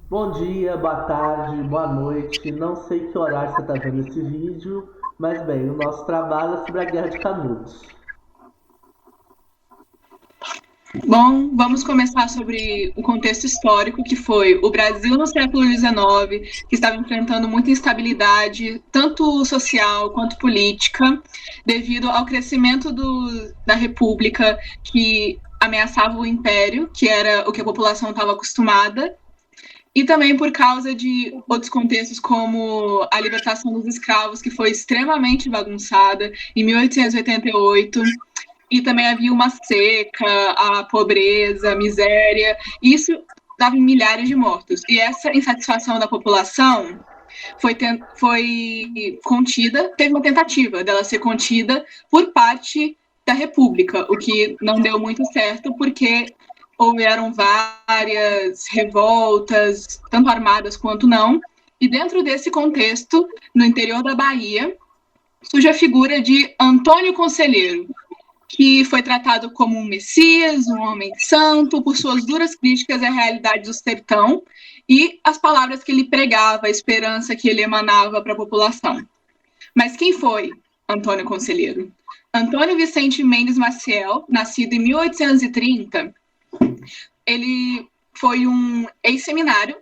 Bom dia, boa tarde, boa noite. Não sei que horário você está vendo esse vídeo, mas bem, o nosso trabalho é sobre a Guerra de Canudos. Bom, vamos começar sobre o contexto histórico, que foi o Brasil no século XIX, que estava enfrentando muita instabilidade, tanto social quanto política, devido ao crescimento da República, que ameaçava o Império, que era o que a população estava acostumada, e também por causa de outros contextos, como a libertação dos escravos, que foi extremamente bagunçada em 1888. E também havia uma seca, a pobreza, a miséria, e isso dava em milhares de mortos. E essa insatisfação da população foi contida, teve uma tentativa dela ser contida por parte da República, o que não deu muito certo, porque houveram várias revoltas, tanto armadas quanto não, e dentro desse contexto, no interior da Bahia, surge a figura de Antônio Conselheiro, que foi tratado como um messias, um homem santo, por suas duras críticas à realidade do sertão e as palavras que ele pregava, a esperança que ele emanava para a população. Mas quem foi Antônio Conselheiro? Antônio Vicente Mendes Maciel, nascido em 1830, ele foi um ex-seminário.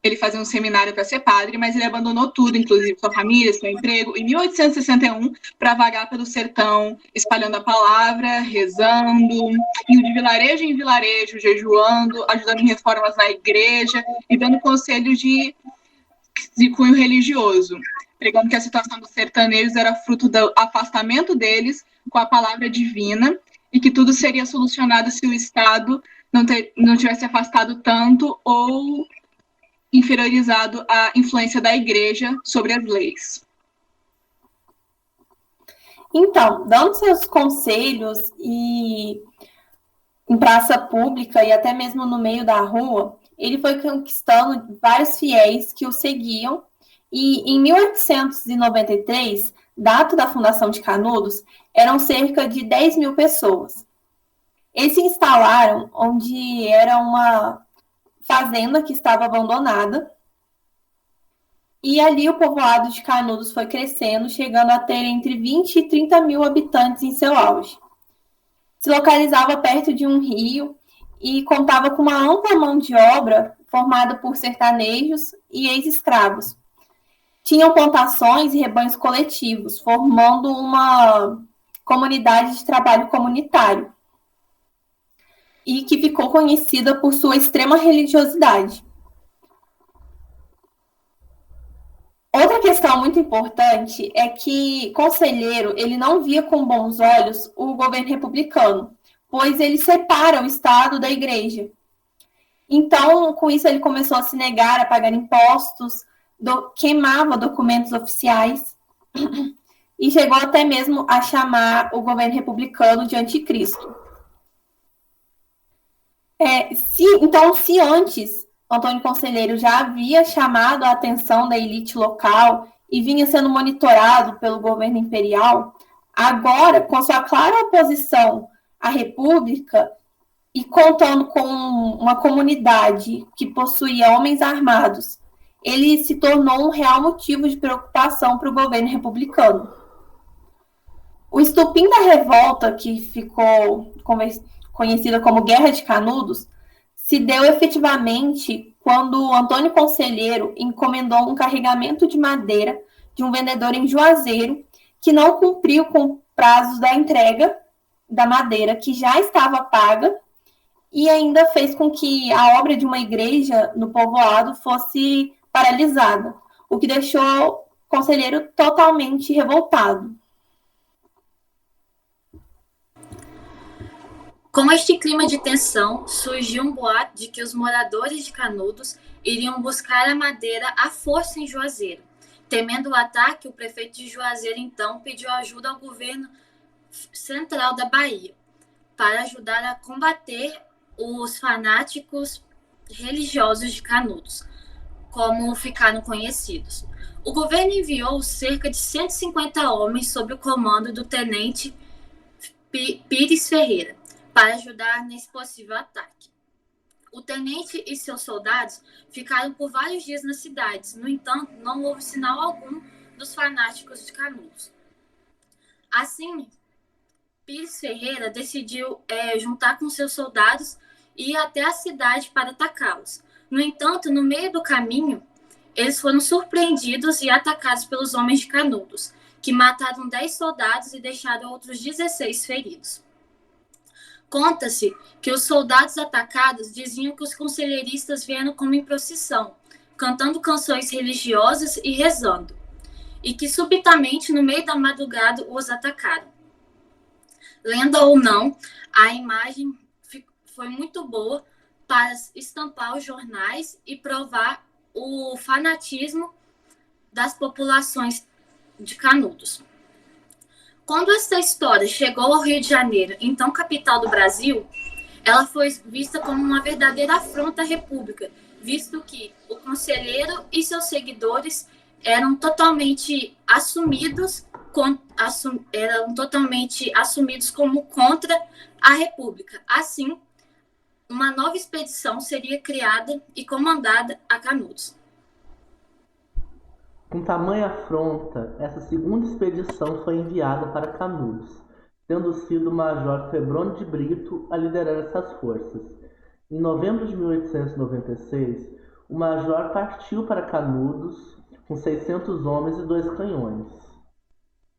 Ele fazia um seminário para ser padre, mas ele abandonou tudo, inclusive sua família, seu emprego, em 1861, para vagar pelo sertão, espalhando a palavra, rezando, indo de vilarejo em vilarejo, jejuando, ajudando em reformas na igreja e dando conselhos de cunho religioso, pregando que a situação dos sertanejos era fruto do afastamento deles com a palavra divina e que tudo seria solucionado se o Estado não tivesse afastado tanto ou inferiorizado à influência da igreja sobre as leis. Então, dando seus conselhos e em praça pública e até mesmo no meio da rua, ele foi conquistando vários fiéis que o seguiam e em 1893, data da fundação de Canudos, eram cerca de 10 mil pessoas. Eles se instalaram onde era uma fazenda que estava abandonada. E ali o povoado de Canudos foi crescendo, chegando a ter entre 20 e 30 mil habitantes em seu auge. Se localizava perto de um rio e contava com uma ampla mão de obra formada por sertanejos e ex-escravos. Tinham plantações e rebanhos coletivos, formando uma comunidade de trabalho comunitário e que ficou conhecida por sua extrema religiosidade. Outra questão muito importante é que Conselheiro ele não via com bons olhos o governo republicano, pois ele separa o Estado da Igreja. Então, com isso, ele começou a se negar a pagar impostos, queimava documentos oficiais e chegou até mesmo a chamar o governo republicano de anticristo. Se antes Antônio Conselheiro já havia chamado a atenção da elite local e vinha sendo monitorado pelo governo imperial, agora, com sua clara oposição à República e contando com uma comunidade que possuía homens armados, ele se tornou um real motivo de preocupação para o governo republicano. O estupim da revolta, que ficou conhecida como Guerra de Canudos, se deu efetivamente quando Antônio Conselheiro encomendou um carregamento de madeira de um vendedor em Juazeiro que não cumpriu com prazos da entrega da madeira que já estava paga e ainda fez com que a obra de uma igreja no povoado fosse paralisada, o que deixou o conselheiro totalmente revoltado. Com este clima de tensão, surgiu um boato de que os moradores de Canudos iriam buscar a madeira à força em Juazeiro. Temendo o ataque, o prefeito de Juazeiro, então, pediu ajuda ao governo central da Bahia para ajudar a combater os fanáticos religiosos de Canudos, como ficaram conhecidos. O governo enviou cerca de 150 homens sob o comando do tenente Pires Ferreira, para ajudar nesse possível ataque. O tenente e seus soldados ficaram por vários dias nas cidades. No entanto, não houve sinal algum dos fanáticos de Canudos. Assim, Pires Ferreira decidiu juntar com seus soldados e ir até a cidade para atacá-los. No entanto, no meio do caminho, eles foram surpreendidos e atacados pelos homens de Canudos, que mataram 10 soldados e deixaram outros 16 feridos. Conta-se que os soldados atacados diziam que os conselheiristas vieram como em procissão, cantando canções religiosas e rezando, e que subitamente, no meio da madrugada, os atacaram. Lenda ou não, a imagem foi muito boa para estampar os jornais e provar o fanatismo das populações de Canudos. Quando essa história chegou ao Rio de Janeiro, então capital do Brasil, ela foi vista como uma verdadeira afronta à República, visto que o conselheiro e seus seguidores eram totalmente assumidos como contra a República. Assim, uma nova expedição seria criada e comandada a Canudos. Com tamanha afronta, essa segunda expedição foi enviada para Canudos, tendo sido o Major Febrônio de Brito a liderar essas forças. Em novembro de 1896, o Major partiu para Canudos com 600 homens e 2 canhões,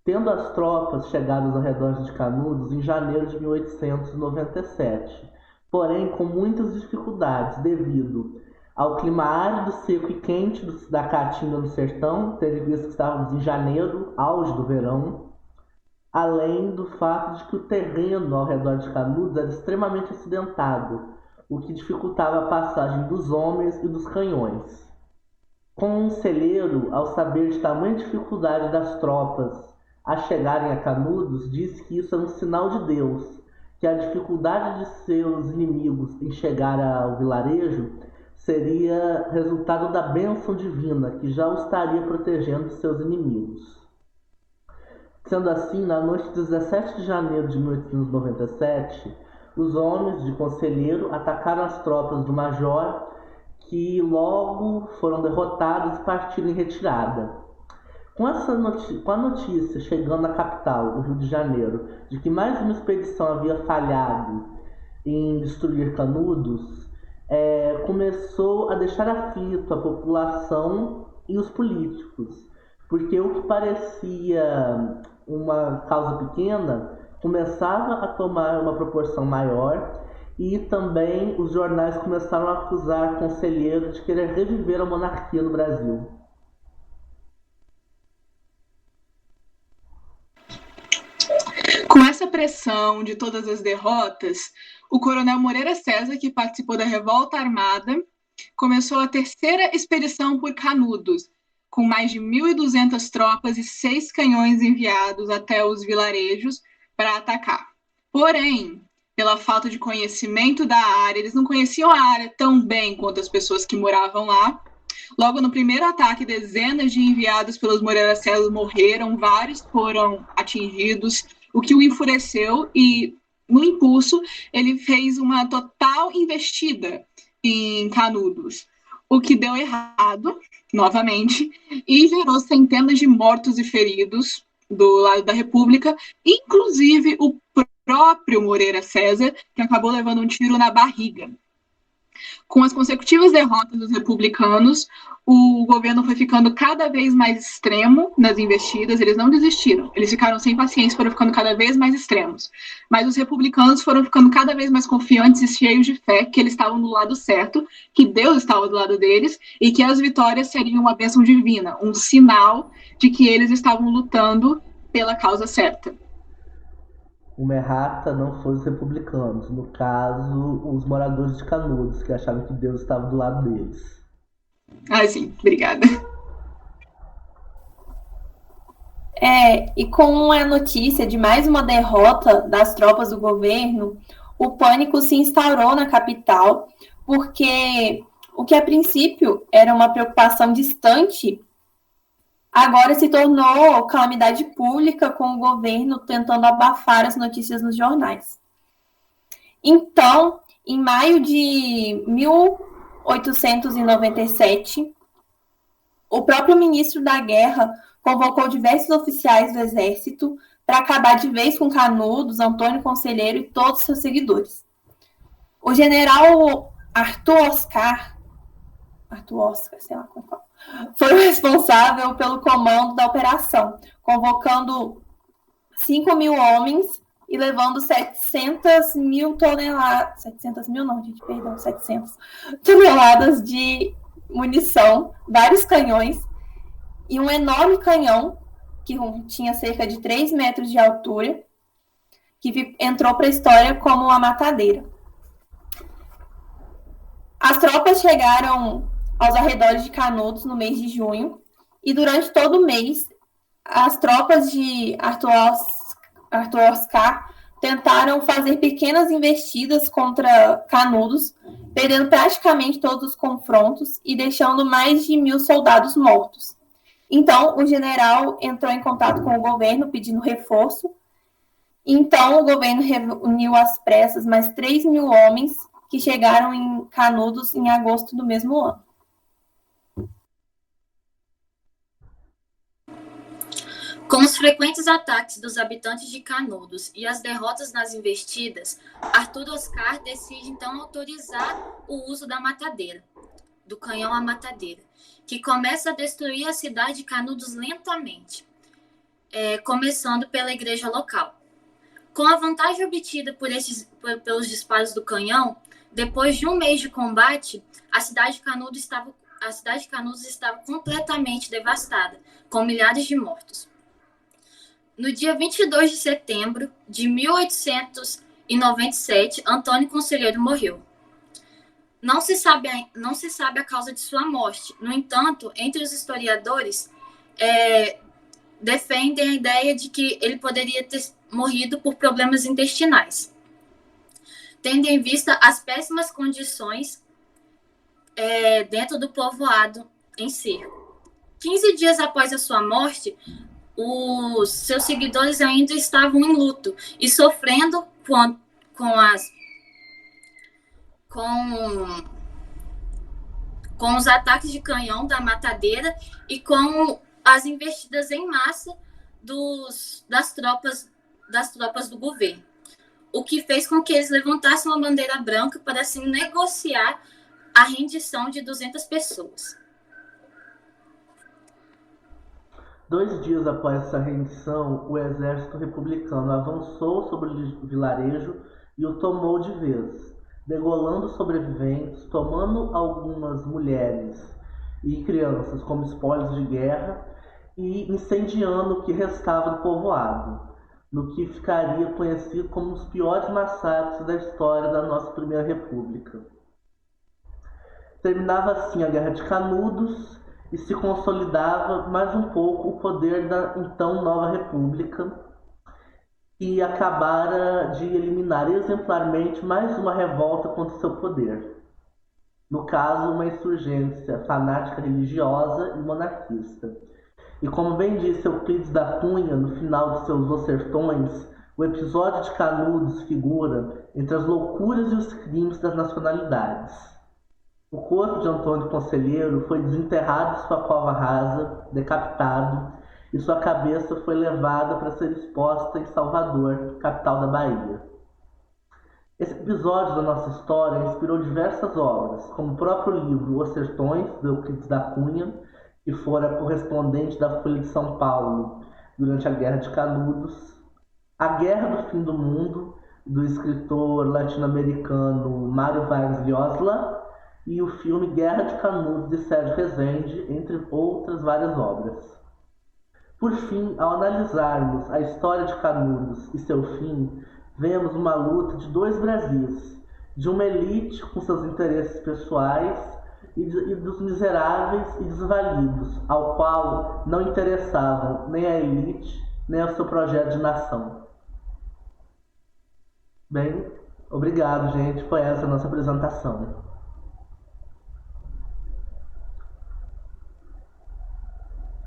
tendo as tropas chegado ao redor de Canudos em janeiro de 1897, porém com muitas dificuldades devido ao clima árido, seco e quente da Caatinga no sertão, tendo visto que estávamos em janeiro, auge do verão, além do fato de que o terreno ao redor de Canudos era extremamente acidentado, o que dificultava a passagem dos homens e dos canhões. Conselheiro, ao saber de tamanha dificuldade das tropas a chegarem a Canudos, disse que isso era um sinal de Deus, que a dificuldade de seus inimigos em chegar ao vilarejo seria resultado da bênção divina, que já o estaria protegendo de seus inimigos. Sendo assim, na noite de 17 de janeiro de 1897, os homens de Conselheiro atacaram as tropas do Major, que logo foram derrotados e partiram em retirada. Com a notícia chegando à capital, o Rio de Janeiro, de que mais uma expedição havia falhado em destruir Canudos, começou a deixar aflito a população e os políticos, porque o que parecia uma causa pequena começava a tomar uma proporção maior, e também os jornais começaram a acusar Conselheiro de querer reviver a monarquia no Brasil. Com essa pressão de todas as derrotas, o coronel Moreira César, que participou da revolta armada, começou a terceira expedição por Canudos, com mais de 1.200 tropas e 6 canhões enviados até os vilarejos para atacar. Porém, pela falta de conhecimento da área, eles não conheciam a área tão bem quanto as pessoas que moravam lá. Logo no primeiro ataque, dezenas de enviados pelos Moreira César morreram, vários foram atingidos, o que o enfureceu e, no impulso, ele fez uma total investida em Canudos, o que deu errado, novamente, e gerou centenas de mortos e feridos do lado da República, inclusive o próprio Moreira César, que acabou levando um tiro na barriga. Com as consecutivas derrotas dos republicanos, o governo foi ficando cada vez mais extremo nas investidas. Eles não desistiram, eles ficaram sem paciência, foram ficando cada vez mais extremos. Mas os republicanos foram ficando cada vez mais confiantes e cheios de fé que eles estavam do lado certo, que Deus estava do lado deles e que as vitórias seriam uma bênção divina, um sinal de que eles estavam lutando pela causa certa. Uma errata não foi os republicanos, no caso, os moradores de Canudos, que achavam que Deus estava do lado deles. Ah, sim, obrigada. E com a notícia de mais uma derrota das tropas do governo, o pânico se instaurou na capital, porque o que a princípio era uma preocupação distante, agora se tornou calamidade pública, com o governo tentando abafar as notícias nos jornais. Então, Em maio de 1897, o próprio ministro da Guerra convocou diversos oficiais do exército para acabar de vez com Canudos, Antônio Conselheiro e todos seus seguidores. O general Arthur Oscar, sei lá qual, foi o responsável pelo comando da operação, convocando 5.000 homens e levando 700 toneladas de munição, vários canhões e um enorme canhão que tinha cerca de 3 metros de altura, que entrou para a história como a matadeira. As tropas chegaram aos arredores de Canudos no mês de junho, e durante todo o mês, as tropas de Arthur Oscar tentaram fazer pequenas investidas contra Canudos, perdendo praticamente todos os confrontos e deixando mais de 1.000 soldados mortos. Então, o general entrou em contato com o governo pedindo reforço. Então, o governo reuniu às pressas mais 3.000 homens que chegaram em Canudos em agosto do mesmo ano. Com os frequentes ataques dos habitantes de Canudos e as derrotas nas investidas, Arthur Oscar decide então autorizar o uso da matadeira, do canhão à matadeira, que começa a destruir a cidade de Canudos lentamente, começando pela igreja local. Com a vantagem obtida pelos disparos do canhão, depois de um mês de combate, a cidade de Canudos estava completamente devastada, com milhares de mortos. No dia 22 de setembro de 1897, Antônio Conselheiro morreu. Não se sabe a causa de sua morte. No entanto, entre os historiadores, defendem a ideia de que ele poderia ter morrido por problemas intestinais, tendo em vista as péssimas condições dentro do povoado em cerco. 15 dias após a sua morte, os seus seguidores ainda estavam em luto e sofrendo com os ataques de canhão da matadeira e com as investidas em massa das tropas do governo, o que fez com que eles levantassem uma bandeira branca para assim negociar a rendição de 200 pessoas. 2 dias após essa rendição, o exército republicano avançou sobre o vilarejo e o tomou de vez, degolando sobreviventes, tomando algumas mulheres e crianças como espólios de guerra e incendiando o que restava do povoado, no que ficaria conhecido como um dos piores massacres da história da nossa Primeira República. Terminava assim a Guerra de Canudos e se consolidava mais um pouco o poder da então Nova República, que acabara de eliminar exemplarmente mais uma revolta contra seu poder. No caso, uma insurgência fanática religiosa e monarquista. E como bem disse Euclides da Cunha no final de seus Os Sertões, o episódio de Canudos figura entre as loucuras e os crimes das nacionalidades. O corpo de Antônio Conselheiro foi desenterrado em sua cova rasa, decapitado, e sua cabeça foi levada para ser exposta em Salvador, capital da Bahia. Esse episódio da nossa história inspirou diversas obras, como o próprio livro Os Sertões, de Euclides da Cunha, que fora correspondente da Folha de São Paulo durante a Guerra de Canudos, A Guerra do Fim do Mundo, do escritor latino-americano Mário Vargas Llosa, e o filme Guerra de Canudos, de Sérgio Rezende, entre outras várias obras. Por fim, ao analisarmos a história de Canudos e seu fim, vemos uma luta de 2 Brasis, de uma elite com seus interesses pessoais e dos miseráveis e desvalidos, ao qual não interessavam nem a elite, nem o seu projeto de nação. Bem, obrigado, gente. Foi essa a nossa apresentação.